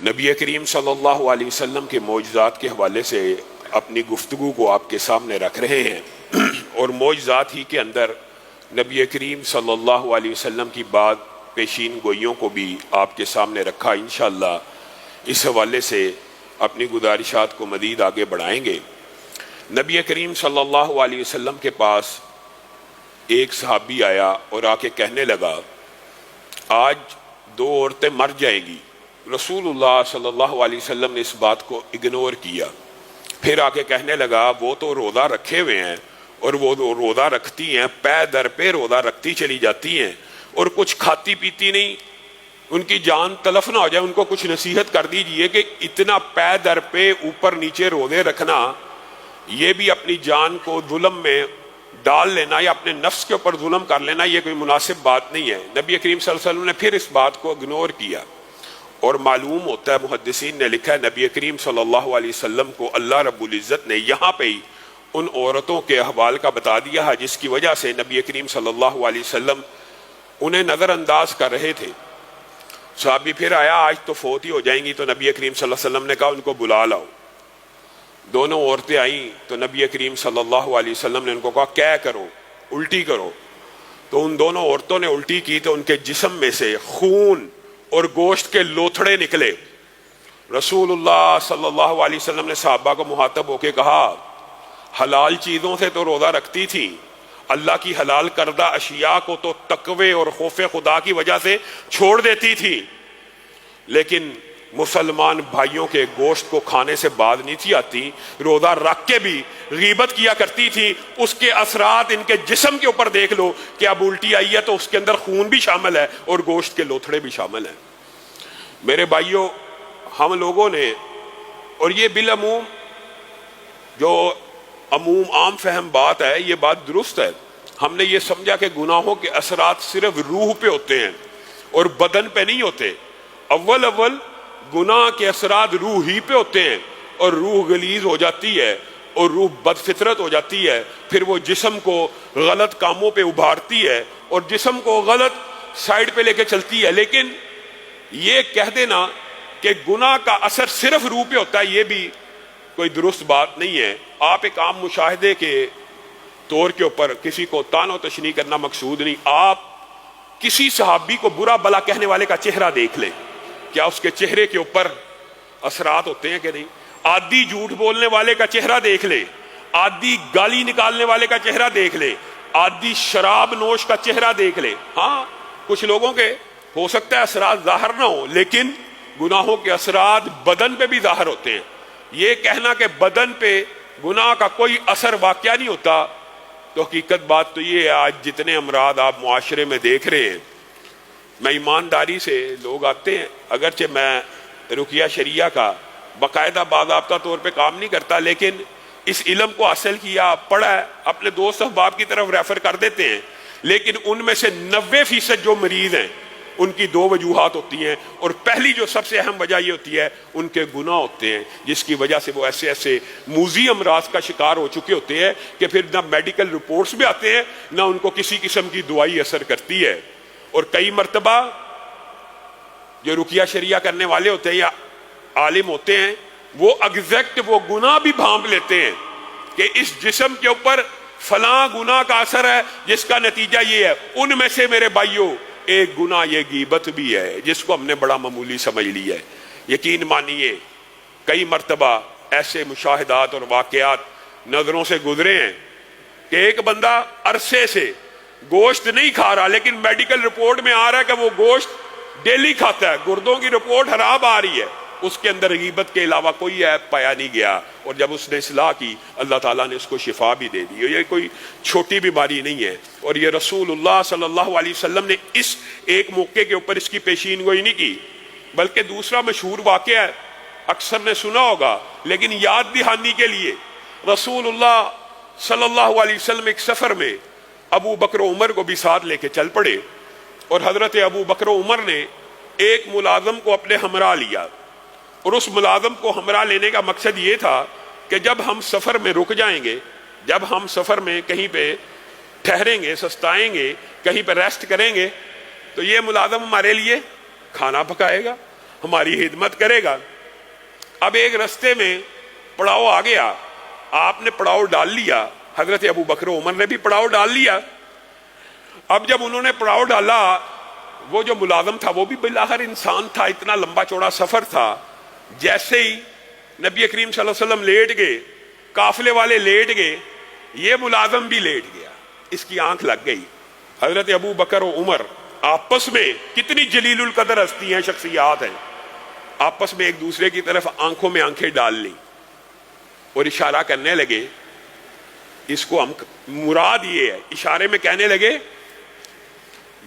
نبی کریم صلی اللہ علیہ وسلم کے معجزات کے حوالے سے اپنی گفتگو کو آپ کے سامنے رکھ رہے ہیں اور معجزات ہی کے اندر نبی کریم صلی اللہ علیہ وسلم کی بات پیشین گوئیوں کو بھی آپ کے سامنے رکھا۔ انشاءاللہ اس حوالے سے اپنی گزارشات کو مزید آگے بڑھائیں گے۔ نبی کریم صلی اللہ علیہ وسلم کے پاس ایک صحابی آیا اور آ کے کہنے لگا آج 2 عورتیں مر جائیں گی۔ رسول اللہ صلی اللہ علیہ وسلم نے اس بات کو اگنور کیا، پھر آ کے کہنے لگا وہ تو روزہ رکھے ہوئے ہیں اور وہ روزہ رکھتی ہیں، پے در پہ روزہ رکھتی چلی جاتی ہیں اور کچھ کھاتی پیتی نہیں، ان کی جان تلف نہ ہو جائے، ان کو کچھ نصیحت کر دیجئے کہ اتنا پے در پہ اوپر نیچے روزے رکھنا، یہ بھی اپنی جان کو ظلم میں ڈال لینا یا اپنے نفس کے اوپر ظلم کر لینا، یہ کوئی مناسب بات نہیں ہے۔ نبی کریم صلی اللہ علیہ وسلم نے پھر اس بات کو اگنور کیا، اور معلوم ہوتا ہے محدثین نے لکھا ہے نبی کریم صلی اللہ علیہ وسلم کو اللہ رب العزت نے یہاں پہ ہی ان عورتوں کے احوال کا بتا دیا ہے جس کی وجہ سے نبی کریم صلی اللہ علیہ وسلم انہیں نظر انداز کر رہے تھے۔ صحابی پھر آیا آج تو فوت ہی ہو جائیں گی، تو نبی کریم صلی اللہ علیہ وسلم نے کہا ان کو بلا لاؤ۔ دونوں عورتیں آئیں تو نبی کریم صلی اللہ علیہ وسلم نے ان کو کہا کیا کرو، الٹی کرو۔ تو ان دونوں عورتوں نے الٹی کی تو ان کے جسم میں سے خون اور گوشت کے لوتھڑے نکلے۔ رسول اللہ صلی اللہ علیہ وسلم نے صحابہ کو مخاطب ہو کے کہا حلال چیزوں سے تو روزہ رکھتی تھی، اللہ کی حلال کردہ اشیاء کو تو تقوی اور خوف خدا کی وجہ سے چھوڑ دیتی تھی، لیکن مسلمان بھائیوں کے گوشت کو کھانے سے باز نہیں تھی آتی، روزہ رکھ کے بھی غیبت کیا کرتی تھی۔ اس کے اثرات ان کے جسم کے اوپر دیکھ لو کہ اب الٹی آئی ہے تو اس کے اندر خون بھی شامل ہے اور گوشت کے لوتھڑے بھی شامل ہیں۔ میرے بھائیوں، ہم لوگوں نے، اور یہ بالعموم جو عام فہم بات ہے، یہ بات درست ہے، ہم نے یہ سمجھا کہ گناہوں کے اثرات صرف روح پہ ہوتے ہیں اور بدن پہ نہیں ہوتے۔ اول گناہ کے اثرات روح ہی پہ ہوتے ہیں، اور روح غلیظ ہو جاتی ہے اور روح بد فطرت ہو جاتی ہے، پھر وہ جسم کو غلط کاموں پہ ابھارتی ہے اور جسم کو غلط سائیڈ پہ لے کے چلتی ہے۔ لیکن یہ کہہ دینا کہ گناہ کا اثر صرف روح پہ ہوتا ہے، یہ بھی کوئی درست بات نہیں ہے۔ آپ ایک عام مشاہدے کے طور کے اوپر کسی کو طعن و تشنیع کرنا مقصود نہیں، آپ کسی صحابی کو برا بلا کہنے والے کا چہرہ دیکھ لیں، کیا اس کے چہرے کے اوپر اثرات ہوتے ہیں کہ نہیں؟ عادی جھوٹ بولنے والے کا چہرہ دیکھ لے، عادی گالی نکالنے والے کا چہرہ دیکھ لے، عادی شراب نوش کا چہرہ دیکھ لے۔ ہاں کچھ لوگوں کے ہو سکتا ہے اثرات ظاہر نہ ہو، لیکن گناہوں کے اثرات بدن پہ بھی ظاہر ہوتے ہیں۔ یہ کہنا کہ بدن پہ گناہ کا کوئی اثر واقعہ نہیں ہوتا، تو حقیقت بات تو یہ ہے آج جتنے امراض آپ معاشرے میں دیکھ رہے ہیں، میں ایمانداری سے لوگ آتے ہیں، اگرچہ میں رقیہ شریعہ کا باقاعدہ باضابطہ طور پہ کام نہیں کرتا، لیکن اس علم کو حاصل کیا، پڑھا ہے، اپنے دوست احباب کی طرف ریفر کر دیتے ہیں، لیکن ان میں سے 90% جو مریض ہیں ان کی 2 وجوہات ہوتی ہیں، اور پہلی جو سب سے اہم وجہ یہ ہوتی ہے ان کے گناہ ہوتے ہیں، جس کی وجہ سے وہ ایسے موذی امراض کا شکار ہو چکے ہوتے ہیں کہ پھر نہ میڈیکل رپورٹس بھی آتے ہیں، نہ ان کو کسی قسم کی دوائی اثر کرتی ہے۔ اور کئی مرتبہ جو رقیہ شریعہ کرنے والے ہوتے ہیں یا عالم ہوتے ہیں، وہ ایگزیکٹ وہ گناہ بھی بھانپ لیتے ہیں کہ اس جسم کے اوپر فلاں گناہ کا اثر ہے جس کا نتیجہ یہ ہے۔ ان میں سے میرے بھائیوں ایک گناہ یہ غیبت بھی ہے، جس کو ہم نے بڑا معمولی سمجھ لیا ہے۔ یقین مانیے کئی مرتبہ ایسے مشاہدات اور واقعات نظروں سے گزرے ہیں کہ ایک بندہ عرصے سے گوشت نہیں کھا رہا، لیکن میڈیکل رپورٹ میں آ رہا ہے کہ وہ گوشت ڈیلی کھاتا ہے، گردوں کی رپورٹ خراب آ رہی ہے، اس کے اندر غیبت کے علاوہ کوئی عیب پایا نہیں گیا، اور جب اس نے اصلاح کی اللہ تعالیٰ نے اس کو شفا بھی دے دی۔ یہ کوئی چھوٹی بیماری نہیں ہے، اور یہ رسول اللہ صلی اللہ علیہ وسلم نے اس ایک موقع کے اوپر اس کی پیشین گوئی نہیں کی، بلکہ دوسرا مشہور واقعہ ہے، اکثر نے سنا ہوگا لیکن یاد دہانی کے لیے، رسول اللہ صلی اللہ علیہ وسلم ایک سفر میں ابو بکر و عمر کو بھی ساتھ لے کے چل پڑے، اور حضرت ابو بکر و عمر نے ایک ملازم کو اپنے ہمراہ لیا، اور اس ملازم کو ہمراہ لینے کا مقصد یہ تھا کہ جب ہم سفر میں رک جائیں گے، جب ہم سفر میں کہیں پہ ٹھہریں گے، سستائیں گے، کہیں پہ ریسٹ کریں گے، تو یہ ملازم ہمارے لیے کھانا پکائے گا، ہماری خدمت کرے گا۔ اب ایک رستے میں پڑاؤ آ گیا، آپ نے پڑاؤ ڈال لیا، حضرت ابو بکر و عمر نے بھی پڑاؤ ڈال لیا۔ اب جب انہوں نے پڑاؤ ڈالا، وہ جو ملازم تھا وہ بھی بالآخر انسان تھا، اتنا لمبا چوڑا سفر تھا، جیسے ہی نبی کریم صلی اللہ علیہ وسلم لیٹ گئے، قافلے والے لیٹ گئے، یہ ملازم بھی لیٹ گیا، اس کی آنکھ لگ گئی۔ حضرت ابو بکر و عمر آپس میں، کتنی جلیل القدر ہستی ہیں، شخصیات ہیں، آپس میں ایک دوسرے کی طرف آنکھوں میں آنکھیں ڈال لی اور اشارہ کرنے لگے۔ اس کو ہم مراد یہ ہے، اشارے میں کہنے لگے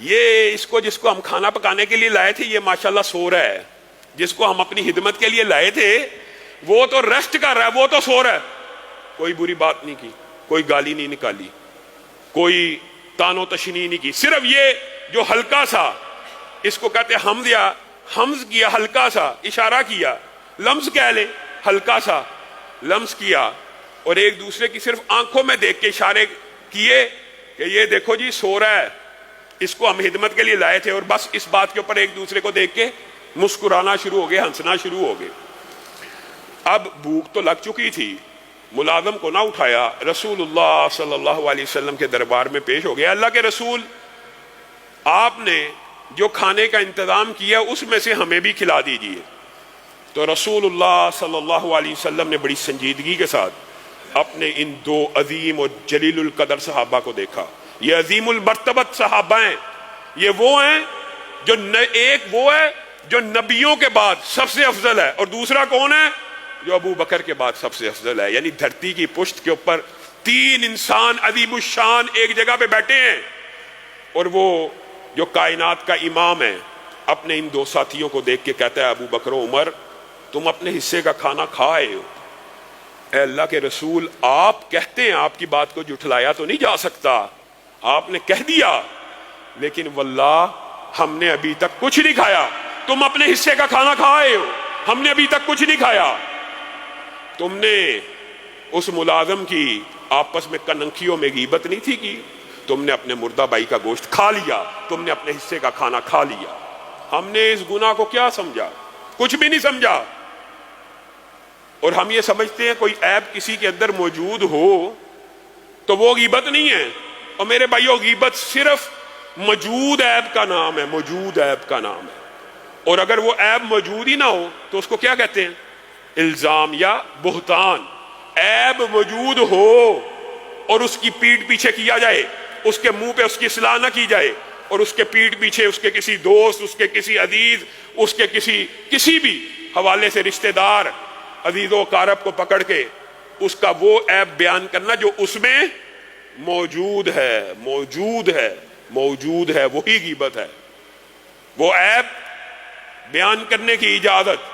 یہ اس کو، جس کو ہم کھانا پکانے کے لیے لائے تھے، یہ ماشاءاللہ سو رہا ہے، جس کو ہم اپنی خدمت کے لیے لائے تھے وہ تو ریسٹ کر رہا ہے، وہ تو سو رہا ہے۔ کوئی بری بات نہیں کی، کوئی گالی نہیں نکالی، کوئی تان و تشنیع نہیں کی، صرف یہ جو ہلکا سا، اس کو کہتے ہیں حمز، یا حمز کیا، ہلکا سا اشارہ کیا، لمز کہہ لے، ہلکا سا لمز کیا، اور ایک دوسرے کی صرف آنکھوں میں دیکھ کے اشارے کیے کہ یہ دیکھو جی سو رہا ہے، اس کو ہم خدمت کے لیے لائے تھے، اور بس اس بات کے اوپر ایک دوسرے کو دیکھ کے مسکرانا شروع ہو گئے، ہنسنا شروع ہو گئے۔ اب بھوک تو لگ چکی تھی، ملازم کو نہ اٹھایا، رسول اللہ صلی اللہ علیہ وسلم کے دربار میں پیش ہو گیا، اللہ کے رسول آپ نے جو کھانے کا انتظام کیا اس میں سے ہمیں بھی کھلا دیجیے۔ تو رسول اللہ صلی اللہ علیہ وسلم نے بڑی سنجیدگی کے ساتھ اپنے ان دو عظیم اور جلیل القدر صحابہ کو دیکھا۔ یہ عظیم المرتبت صحابہ ہیں، یہ وہ ہیں جو ایک وہ ہے جو نبیوں کے بعد سب سے افضل ہے، اور دوسرا کون ہے؟ جو ابو بکر کے بعد سب سے افضل ہے۔ یعنی دھرتی کی پشت کے اوپر تین انسان عظیم الشان ایک جگہ پہ بیٹھے ہیں، اور وہ جو کائنات کا امام ہے اپنے ان دو ساتھیوں کو دیکھ کے کہتا ہے، ابو بکر و عمر تم اپنے حصے کا کھانا کھائے ہو، اے اللہ کے رسول آپ کہتے ہیں، آپ کی بات کو جھٹلایا تو نہیں جا سکتا، آپ نے کہہ دیا، لیکن واللہ ہم نے ابھی تک کچھ نہیں کھایا، تم اپنے حصے کا کھانا کھائے ہو، ہم نے ابھی تک کچھ نہیں کھایا۔ تم نے اس ملازم کی آپس میں کننکھیوں میں غیبت نہیں تھی کی، تم نے اپنے مردہ بھائی کا گوشت کھا لیا، تم نے اپنے حصے کا کھانا کھا لیا۔ ہم نے اس گناہ کو کیا سمجھا؟ کچھ بھی نہیں سمجھا، اور ہم یہ سمجھتے ہیں کوئی عیب کسی کے اندر موجود ہو تو وہ غیبت نہیں ہے۔ اور میرے بھائیو، غیبت صرف موجود عیب کا نام ہے، موجود عیب کا نام ہے، اور اگر وہ عیب موجود ہی نہ ہو تو اس کو کیا کہتے ہیں؟ الزام یا بہتان۔ عیب موجود ہو اور اس کی پیٹھ پیچھے کیا جائے، اس کے منہ پہ اس کی اصلاح نہ کی جائے، اور اس کے پیٹھ پیچھے اس کے کسی دوست، اس کے کسی عزیز، اس کے کسی بھی حوالے سے رشتہ دار عزیز و اقارب کو پکڑ کے اس کا وہ عیب بیان کرنا جو اس میں موجود ہے، موجود ہے، وہی غیبت ہے۔ وہ عیب بیان کرنے کی اجازت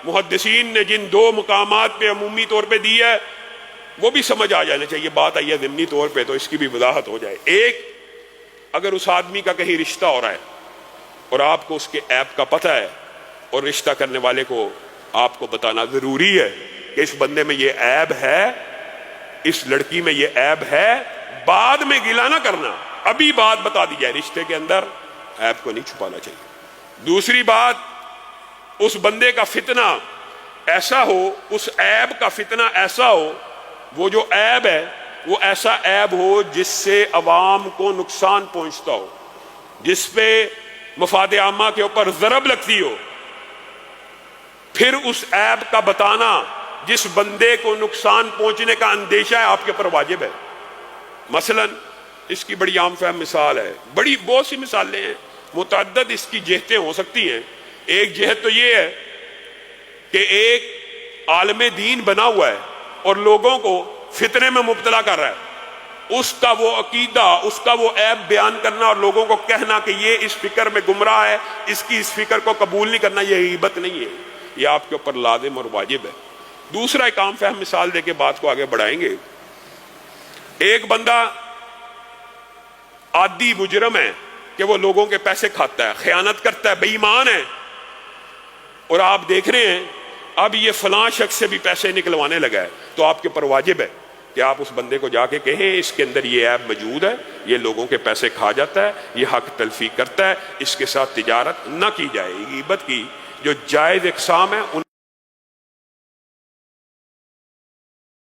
محدثین نے جن دو مقامات پہ عمومی طور پہ دی ہے وہ بھی سمجھ آ جانا چاہیے، بات آئی ہے ضمنی طور پہ تو اس کی بھی وضاحت ہو جائے۔ ایک، اگر اس آدمی کا کہیں رشتہ ہو رہا ہے اور آپ کو اس کے عیب کا پتہ ہے، اور رشتہ کرنے والے کو آپ کو بتانا ضروری ہے کہ اس بندے میں یہ عیب ہے، اس لڑکی میں یہ عیب ہے، بعد میں گلہ نہ کرنا، ابھی بات بتا دی جائے، رشتے کے اندر عیب کو نہیں چھپانا چاہیے۔ دوسری بات، اس بندے کا فتنہ ایسا ہو، اس عیب کا فتنہ ایسا ہو، وہ جو عیب ہے وہ ایسا عیب ہو جس سے عوام کو نقصان پہنچتا ہو، جس پہ مفاد عامہ کے اوپر ضرب لگتی ہو، پھر اس عیب کا بتانا جس بندے کو نقصان پہنچنے کا اندیشہ ہے آپ کے اوپر واجب ہے۔ مثلا اس کی بڑی عام فہم مثال ہے، بہت سی مثالیں ہیں، متعدد اس کی جہتیں ہو سکتی ہیں۔ ایک جہت تو یہ ہے کہ ایک عالم دین بنا ہوا ہے اور لوگوں کو فتنے میں مبتلا کر رہا ہے، اس کا وہ عقیدہ، اس کا وہ عیب بیان کرنا اور لوگوں کو کہنا کہ یہ اس فکر میں گمراہ ہے، اس کی اس فکر کو قبول نہیں کرنا، یہ غیبت نہیں ہے، یہ آپ کے اوپر لازم اور واجب ہے۔ دوسرا ایک عام فہم مثال دے کے بات کو آگے بڑھائیں گے۔ ایک بندہ عادی مجرم ہے کہ وہ لوگوں کے پیسے کھاتا ہے، خیانت کرتا ہے، بے ایمان ہے، اور آپ دیکھ رہے ہیں اب یہ فلاں شخص سے بھی پیسے نکلوانے لگا ہے، تو آپ کے اوپر واجب ہے کہ آپ اس بندے کو جا کے کہیں اس کے اندر یہ عیب موجود ہے، یہ لوگوں کے پیسے کھا جاتا ہے، یہ حق تلفی کرتا ہے، اس کے ساتھ تجارت نہ کی جائے۔ غیبت کی جو جائز اقسام ہیں ان